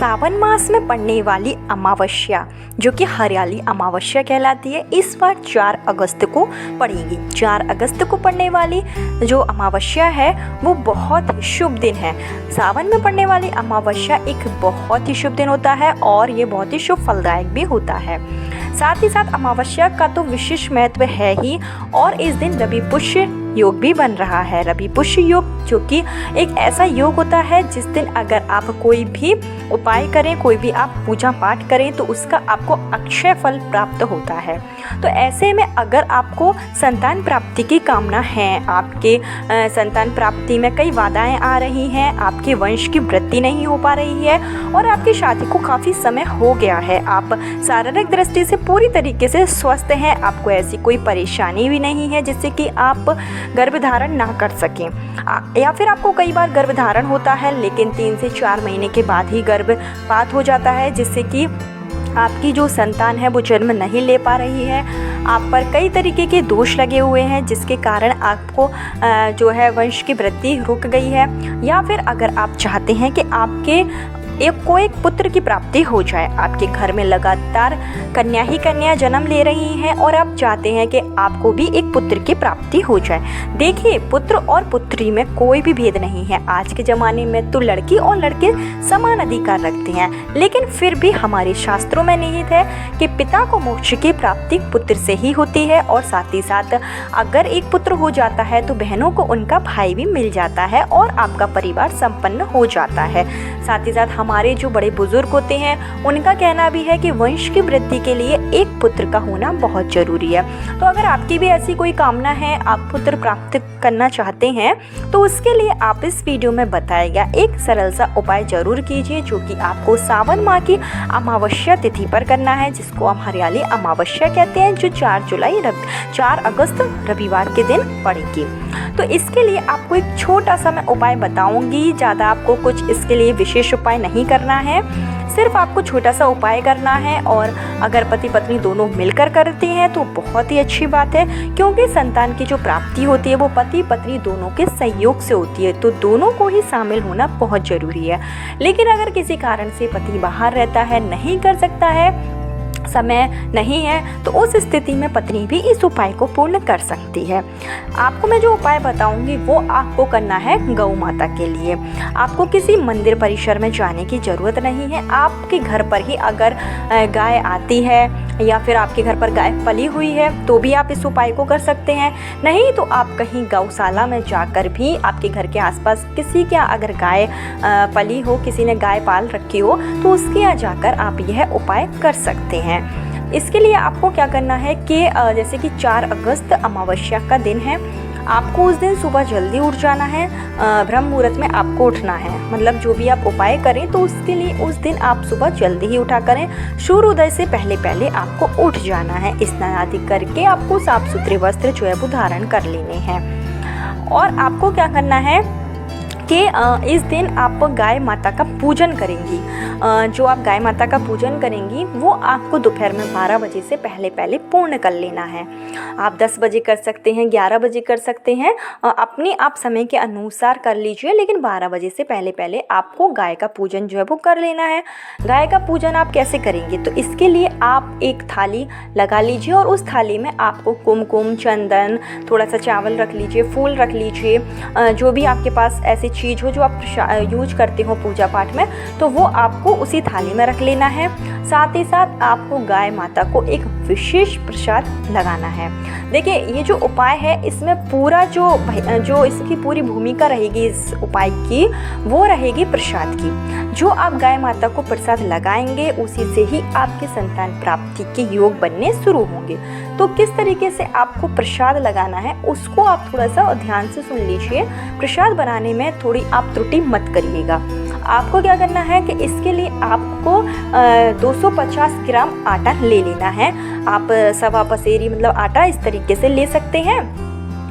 सावन मास में पड़ने वाली अमावस्या जो कि हरियाली अमावस्या कहलाती है, इस बार 4 अगस्त को पड़ेगी। 4 अगस्त को पड़ने वाली जो अमावस्या है वो बहुत ही शुभ दिन है। सावन में पड़ने वाली अमावस्या एक बहुत ही शुभ दिन होता है और ये बहुत ही शुभ फलदायक भी होता है। साथ ही साथ अमावस्या का तो विशेष महत्व है ही, और इस दिन रवि पुष्य योग भी बन रहा है। रवि पुष्य योग जो कि एक ऐसा योग होता है जिस दिन अगर आप कोई भी उपाय करें, कोई भी आप पूजा पाठ करें तो उसका आपको अक्षय फल प्राप्त होता है। तो ऐसे में अगर आपको संतान प्राप्ति की कामना है, आपके संतान प्राप्ति में कई बाधाएं आ रही हैं, आपके वंश की वृद्धि नहीं हो पा रही है और आपकी शादी को काफ़ी समय हो गया है, आप शारीरिक दृष्टि से पूरी तरीके से स्वस्थ हैं, आपको ऐसी कोई परेशानी भी नहीं है जिससे कि आप गर्भधारण ना कर सकें, या फिर आपको कई बार गर्भधारण होता है लेकिन 3 से 4 महीने के बाद ही गर्भपात हो जाता है, जिससे कि आपकी जो संतान है वो जन्म नहीं ले पा रही है, आप पर कई तरीके के दोष लगे हुए हैं जिसके कारण आपको जो है वंश की वृद्धि रुक गई है, या फिर अगर आप चाहते हैं कि आपके एक पुत्र की प्राप्ति हो जाए, आपके घर में लगातार कन्या ही कन्या जन्म ले रही हैं और आप चाहते हैं कि आपको भी एक पुत्र की प्राप्ति हो जाए। देखिए, पुत्र और पुत्री में कोई भी भेद नहीं है। आज के ज़माने में तो लड़की और लड़के समान अधिकार रखते हैं, लेकिन फिर भी हमारे शास्त्रों में निहित है कि पिता को मोक्ष की प्राप्ति पुत्र से ही होती है, और साथ ही साथ अगर एक पुत्र हो जाता है तो बहनों को उनका भाई भी मिल जाता है और आपका परिवार संपन्न हो जाता है। साथ ही साथ हमारे जो बड़े बुजुर्ग होते हैं उनका कहना भी है कि वंश की वृद्धि के लिए एक पुत्र का होना बहुत जरूरी है। तो अगर आपकी भी ऐसी कोई कामना है, आप पुत्र प्राप्त करना चाहते हैं, तो उसके लिए आप इस वीडियो में बताया गया एक सरल सा उपाय जरूर कीजिए, जो कि आपको सावन माह की अमावस्या तिथि पर करना है, जिसको हम हरियाली अमावस्या कहते हैं, जो 4 अगस्त रविवार के दिन पड़ेगी। तो इसके लिए आपको एक छोटा सा मैं उपाय बताऊंगी, ज़्यादा आपको कुछ इसके लिए विशेष उपाय नहीं करना है, सिर्फ आपको छोटा सा उपाय करना है। और अगर पति पत्नी दोनों मिलकर करते हैं तो बहुत ही अच्छी बात है, क्योंकि संतान की जो प्राप्ति होती है वो पति पत्नी दोनों के सहयोग से होती है, तो दोनों को ही शामिल होना बहुत ज़रूरी है। लेकिन अगर किसी कारण से पति बाहर रहता है, नहीं कर सकता है, समय नहीं है, तो उस स्थिति में पत्नी भी इस उपाय को पूर्ण कर सकती है। आपको मैं जो उपाय बताऊंगी वो आपको करना है गौ माता के लिए। आपको किसी मंदिर परिसर में जाने की ज़रूरत नहीं है। आपके घर पर ही अगर गाय आती है या फिर आपके घर पर गाय पली हुई है तो भी आप इस उपाय को कर सकते हैं। नहीं तो आप कहीं गौशाला में जाकर भी, आपके घर के आसपास किसी के अगर गाय पली हो, किसी ने गाय पाल रखी हो, तो उसके यहाँ जाकर आप यह उपाय कर सकते हैं। इसके लिए आपको क्या करना है कि जैसे कि 4 अगस्त अमावस्या का दिन है, आपको उस दिन सुबह जल्दी उठ जाना है, ब्रह्म मुहूर्त में आपको उठना है। मतलब जो भी आप उपाय करें तो उसके लिए उस दिन आप सुबह जल्दी ही उठा करें, सूर्योदय से पहले पहले आपको उठ जाना है। स्नान आदि करके आपको साफ सुथरे वस्त्र जो है वो धारण कर लेने हैं। और आपको क्या करना है कि इस दिन आप गाय माता का पूजन करेंगी। जो आप गाय माता का पूजन करेंगी वो आपको दोपहर में 12 बजे से पहले पहले पूर्ण कर लेना है। आप 10 बजे कर सकते हैं, 11 बजे कर सकते हैं, अपने आप समय के अनुसार कर लीजिए, लेकिन 12 बजे से पहले पहले आपको गाय का पूजन जो है वो कर लेना है। गाय का पूजन आप कैसे करेंगे, तो इसके लिए आप एक थाली लगा लीजिए और उस थाली में आपको कुमकुम, चंदन, थोड़ा सा चावल रख लीजिए, फूल रख लीजिए, जो भी आपके पास ऐसी चीज़ हो जो आप यूज करते हो पूजा पाठ में, तो वो आपको उसी थाली में रख लेना है। साथ ही साथ आपको गाय माता को एक विशेष प्रसाद लगाना है। देखिए, ये जो उपाय है इसमें पूरा जो इसकी पूरी भूमिका रहेगी इस उपाय की, वो रहेगी प्रसाद की। जो आप गाय माता को प्रसाद लगाएंगे उसी से ही आपके संतान प्राप्ति के योग बनने शुरू होंगे। तो किस तरीके से आपको प्रसाद लगाना है उसको आप थोड़ा सा ध्यान से सुन लीजिए। प्रसाद बनाने में थोड़ी आप त्रुटि मत करिएगा। आपको क्या करना है कि इसके लिए आपको 250 ग्राम आटा ले लेना है। आप सवा पसेरी मतलब आटा इस तरीके से ले सकते हैं।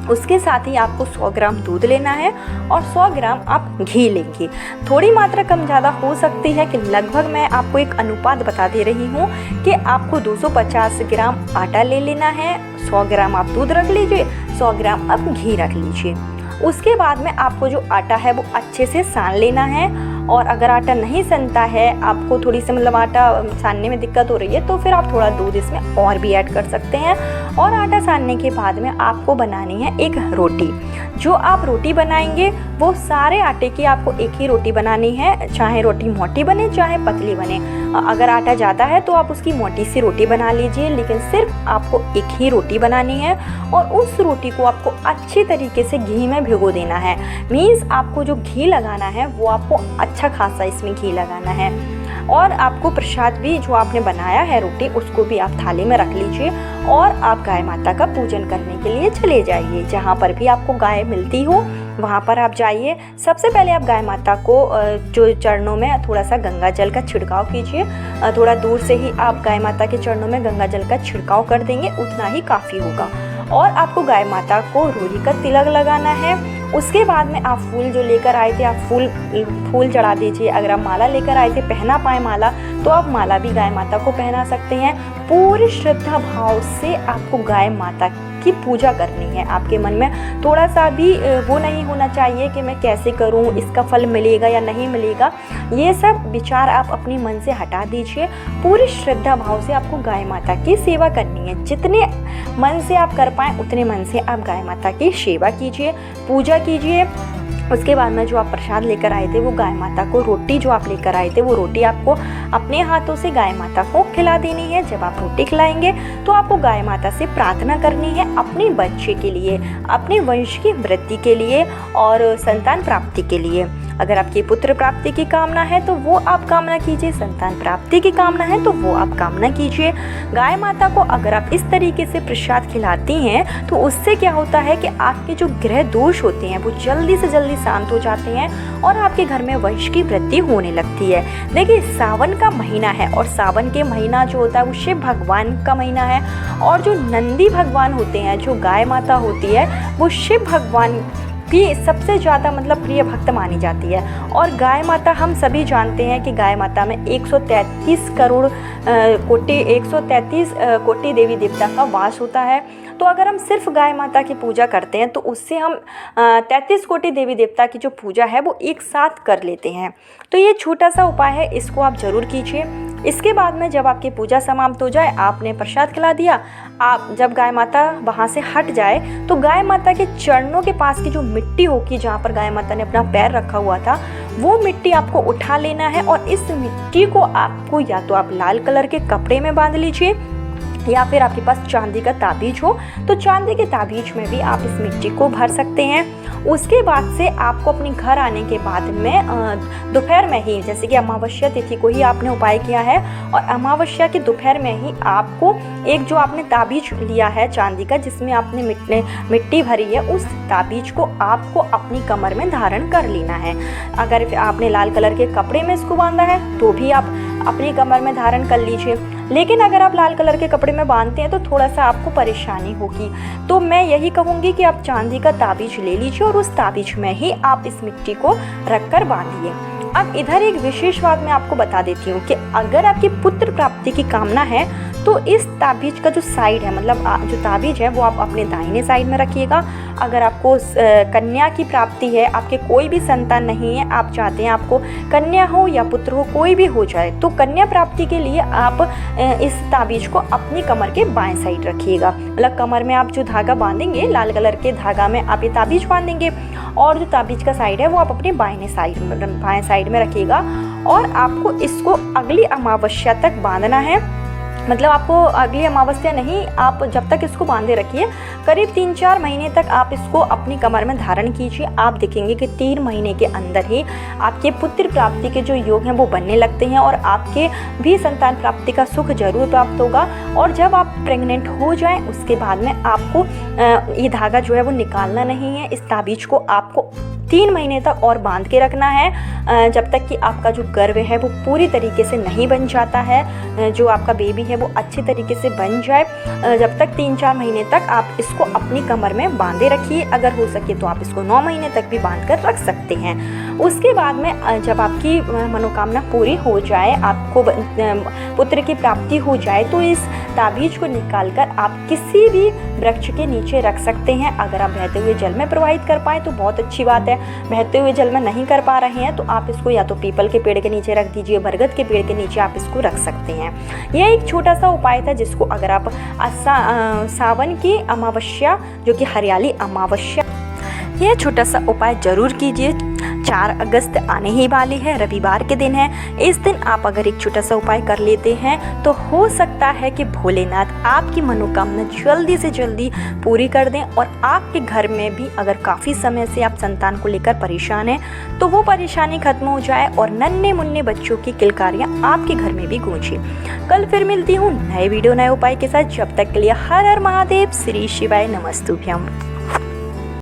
उसके साथ ही आपको 100 ग्राम दूध लेना है और 100 ग्राम आप घी लेंगे। थोड़ी मात्रा कम ज़्यादा हो सकती है, कि लगभग मैं आपको एक अनुपात बता दे रही हूँ कि आपको 250 ग्राम आटा ले लेना है, 100 ग्राम आप दूध रख लीजिए, 100 ग्राम आप घी रख लीजिए। उसके बाद में आपको जो आटा है वो अच्छे से सान लेना है और अगर आटा नहीं सनता है, आपको थोड़ी सी मतलब आटा सानने में दिक्कत हो रही है, तो फिर आप थोड़ा दूध इसमें और भी ऐड कर सकते हैं। और आटा सानने के बाद में आपको बनानी है एक रोटी। जो आप रोटी बनाएंगे वो सारे आटे की आपको एक ही रोटी बनानी है, चाहे रोटी मोटी बने चाहे पतली बने। अगर आटा ज़्यादा है तो आप उसकी मोटी सी रोटी बना लीजिए, लेकिन सिर्फ आपको एक ही रोटी बनानी है और उस रोटी को आपको अच्छी तरीके से घी में भिगो देना है। मीन्स आपको जो घी लगाना है वो आपको अच्छा खासा इसमें घी लगाना है। और आपको प्रसाद भी जो आपने बनाया है रोटी, उसको भी आप थाली में रख लीजिए और आप गाय माता का पूजन करने के लिए चले जाइए। जहाँ पर भी आपको गाय मिलती हो वहाँ पर आप जाइए। सबसे पहले आप गाय माता को जो चरणों में थोड़ा सा गंगा जल का छिड़काव कीजिए। थोड़ा दूर से ही आप गाय माता के चरणों में गंगा जल का छिड़काव कर देंगे, उतना ही काफ़ी होगा। और आपको गाय माता को रोली का तिलक लगाना है। उसके बाद में आप फूल जो लेकर आए थे, आप फूल चढ़ा दीजिए। अगर आप माला लेकर आए थे, पहना पाए माला, तो आप माला भी गाय माता को पहना सकते हैं। पूरी श्रद्धा भाव से आपको गाय माता की पूजा करनी है। आपके मन में थोड़ा सा भी वो नहीं होना चाहिए कि मैं कैसे करूं, इसका फल मिलेगा या नहीं मिलेगा। ये सब विचार आप अपने मन से हटा दीजिए। पूरी श्रद्धा भाव से आपको गाय माता की सेवा करनी है। जितने मन से आप कर पाएँ उतने मन से आप गाय माता की सेवा कीजिए, पूजा कीजिए। उसके बाद में जो आप प्रसाद लेकर आए थे, वो गाय माता को रोटी जो आप लेकर आए थे, वो रोटी आपको अपने हाथों से गाय माता को खिला देनी है। जब आप रोटी खिलाएंगे तो आपको गाय माता से प्रार्थना करनी है अपने बच्चे के लिए, अपने वंश की वृद्धि के लिए और संतान प्राप्ति के लिए। अगर आपकी पुत्र प्राप्ति की कामना है तो वो आप कामना कीजिए, संतान प्राप्ति की कामना है तो वो आप कामना कीजिए। गाय माता को अगर आप इस तरीके से प्रसाद खिलाती हैं तो उससे क्या होता है कि आपके जो ग्रह दोष होते हैं वो जल्दी से जल्दी शांत हो जाते हैं और आपके घर में वंश की वृद्धि होने लगती है। देखिए, सावन का महीना है और सावन के महीना जो होता है वो शिव भगवान का महीना है। और जो नंदी भगवान होते हैं, जो गाय माता होती है, वो शिव भगवान की सबसे ज़्यादा मतलब प्रिय भक्त मानी जाती है। और गाय माता हम सभी जानते हैं कि गाय माता में 133 कोटि देवी देवता का वास होता है। तो अगर हम सिर्फ गाय माता की पूजा करते हैं तो उससे हम 33 कोटि देवी देवता की जो पूजा है वो एक साथ कर लेते हैं। तो ये छोटा सा उपाय है, इसको आप ज़रूर कीजिए। इसके बाद में जब आपकी पूजा समाप्त हो जाए, आपने प्रसाद खिला दिया, आप जब गाय माता वहाँ से हट जाए तो गाय माता के चरणों के पास की जो मिट्टी होगी, जहाँ पर गाय माता ने अपना पैर रखा हुआ था, वो मिट्टी आपको उठा लेना है। और इस मिट्टी को आपको या तो आप लाल कलर के कपड़े में बांध लीजिए या फिर आपके पास चांदी का ताबीज हो तो चांदी के ताबीज में भी आप इस मिट्टी को भर सकते हैं। उसके बाद से आपको अपने घर आने के बाद में दोपहर में ही, जैसे कि अमावस्या तिथि को ही आपने उपाय किया है और अमावस्या के दोपहर में ही आपको एक जो आपने ताबीज लिया है चांदी का, जिसमें आपने मिट्टी भरी है, उस ताबीज को आपको अपनी कमर में धारण कर लेना है। अगर आपने लाल कलर के कपड़े में इसको बांधा है तो भी आप अपनी कमर में धारण कर लीजिए। लेकिन अगर आप लाल कलर के कपड़े में बांधते हैं तो थोड़ा सा आपको परेशानी होगी। तो मैं यही कहूँगी कि आप चांदी का ताबीज ले लीजिए और उस ताबीज में ही आप इस मिट्टी को रखकर बांधिए। अब इधर एक विशेष बात मैं आपको बता देती हूँ कि अगर आपकी पुत्र प्राप्ति की कामना है तो इस ताबीज का जो साइड है, मतलब जो ताबीज है वो आप अपने दाहिने साइड में रखिएगा। अगर आपको कन्या की प्राप्ति है, आपके कोई भी संतान नहीं है, आप चाहते हैं आपको कन्या हो या पुत्र हो, कोई भी हो जाए, तो कन्या प्राप्ति के लिए आप इस ताबीज को अपनी कमर के बाएं साइड रखिएगा। मतलब कमर में आप जो धागा बांधेंगे, लाल कलर के धागा में आप ये ताबीज बांधेंगे और जो ताबीज का साइड है वो आप अपने बाएं साइड में रखिएगा। और आपको इसको अगली अमावस्या तक बांधना है। मतलब आपको अगली अमावस्या नहीं, आप जब तक इसको बांधे रखिए, करीब 3-4 महीने तक आप इसको अपनी कमर में धारण कीजिए। आप देखेंगे कि 3 महीने के अंदर ही आपके पुत्र प्राप्ति के जो योग हैं वो बनने लगते हैं और आपके भी संतान प्राप्ति का सुख जरूर प्राप्त होगा। और जब आप प्रेग्नेंट हो जाएं उसके बाद में आपको ये धागा जो है वो निकालना नहीं है। इस ताबीज को आपको 3 महीने तक और बांध के रखना है, जब तक कि आपका जो गर्भ है वो पूरी तरीके से नहीं बन जाता है, जो आपका बेबी है वो अच्छी तरीके से बन जाए। जब तक 3-4 महीने तक आप इसको अपनी कमर में बांधे रखिए। अगर हो सके तो आप इसको 9 महीने तक भी बांध कर रख सकते हैं। उसके बाद में जब आपकी मनोकामना पूरी हो जाए, आपको पुत्र की प्राप्ति हो जाए, तो इस ताबीज को निकालकर आप किसी भी वृक्ष के नीचे रख सकते हैं। अगर आप बहते हुए जल में प्रवाहित कर पाएँ तो बहुत अच्छी बात है। बहते हुए जल में नहीं कर पा रहे हैं तो आप इसको या तो पीपल के पेड़ के नीचे रख दीजिए, बरगद के पेड़ के नीचे आप इसको रख सकते हैं। यह एक छोटा सा उपाय था जिसको अगर आप सावन की अमावस्या जो कि हरियाली अमावस्या, यह छोटा सा उपाय जरूर कीजिए। 4 अगस्त आने ही वाली है, रविवार के दिन है। इस दिन आप अगर एक छोटा सा उपाय कर लेते हैं तो हो सकता है कि भोलेनाथ आपकी मनोकामना जल्दी से जल्दी पूरी कर दें और आपके घर में भी अगर काफ़ी समय से आप संतान को लेकर परेशान हैं तो वो परेशानी खत्म हो जाए और नन्हे मुन्ने बच्चों की किलकारियाँ आपके घर में भी गूंजे। कल फिर मिलती हूँ नए वीडियो नए उपाय के साथ। जब तक के लिए हर हर महादेव, श्री शिवाय, नमस्तुभ्यम।